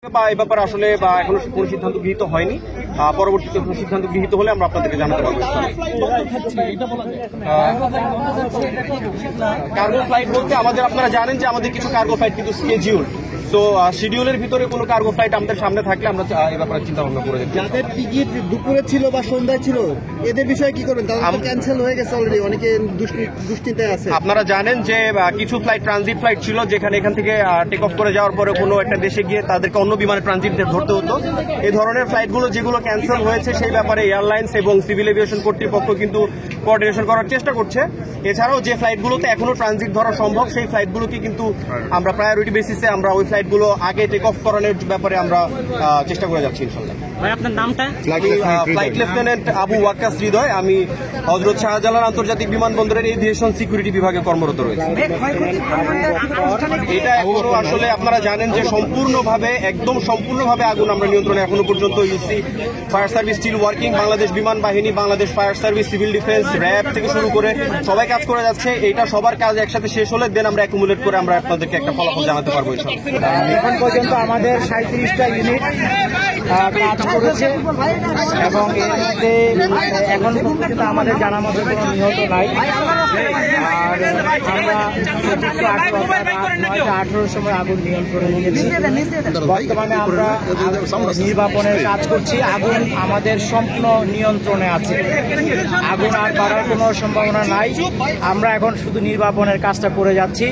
বা এই ব্যাপারে আসলে বা এখনো কোনো সিদ্ধান্ত গৃহীত হয়নি। পরবর্তীতে কোনো সিদ্ধান্ত গৃহীত হলে আমরা আপনাদেরকে জানাতে পারবো। কার্গো ফ্লাইট বলতে আমাদের, আপনারা জানেন যে আমাদের কিছু কার্গো ফ্লাইট কিন্তু স্কেডিউল, তো শিডিউলের ভিতরে কোনো কার্গো ফ্লাইট আমাদের সামনে থাকলে আমরা এই ব্যাপারে চিন্তা ভাবনা করে যাচ্ছি। যাদের টিকিট দুপুরে ছিল বা সন্ধ্যায় ছিল এদের বিষয়ে কি করবেন? তারা ক্যান্সেল হয়ে গেছে অলরেডি, অনেকে দুশ্চিন্তায় আছে। আপনারা জানেন যে কিছু ফ্লাইট ট্রানজিট ফ্লাইট ছিল, যেখানে এখান থেকে টেক অফ করে যাওয়ার পরে কোনো একটা দেশে গিয়ে তাদেরকে অন্য বিমানে ট্রানজিট ধরতে হতো। এই ধরনের ফ্লাইটগুলো যেগুলো ক্যান্সেল হয়েছে সেই ব্যাপারে এয়ারলাইন্স এবং সিভিল এভিয়েশন কর্তৃপক্ষ কিন্তু কোঅর্ডিনেশন করার চেষ্টা করছে। এছাড়াও যে ফ্লাইটগুলোতে এখনো ট্রানজিট ধরা সম্ভব সেই ফ্লাইটগুলোকে কিন্তু আমরা প্রায়োরিটি বেসিসে আমরা ওই ফ্লাইটগুলো আগে টেক অফ করানোর ব্যাপারে আমরা চেষ্টা করে যাচ্ছি ইনশাল্লাহ। ভাই আপনার নামটা? ফ্লাইট লেফটেন্যান্ট আবু ওয়াক্কাস হৃদয়। আমি হযরত শাহজালাল আন্তর্জাতিক বিমানবন্দরের এভিয়েশন সিকিউরিটি বিভাগে কর্মরত রয়েছে। এটা এখনো আসলে আপনারা জানেন যে একদম সম্পূর্ণভাবে আগুন আমরা নিয়ন্ত্রণে এখনো পর্যন্ত you see fire service still working, Bangladesh বিমান বাহিনী, Bangladesh fire service, civil defence, RAB থেকে শুরু করে সবাই কাজ করে যাচ্ছে। এটা সবার কাজ একসাথে শেষ হলে দেন আমরা অ্যাকুমুলেট করে আমরা আপনাদেরকে একটা ফলাফল জানাতে পারবো। এখন পর্যন্ত আমাদের 37টা ইউনিট কাজ করেছে এবং এর মধ্যে এখন পর্যন্ত আমাদের জানা মতো কোনো নিহত নাই। আর আমরা 9:18 সময় আগুন নিয়ন্ত্রণে নিয়েছি। বর্তমানে আমরা নির্বাপনের কাজ করছি। আগুন আমাদের সম্পূর্ণ নিয়ন্ত্রণে আছে। আগুন আর বাড়ার কোনো সম্ভাবনা নাই। আমরা এখন শুধু নির্বাপনের কাজটা করে যাচ্ছি।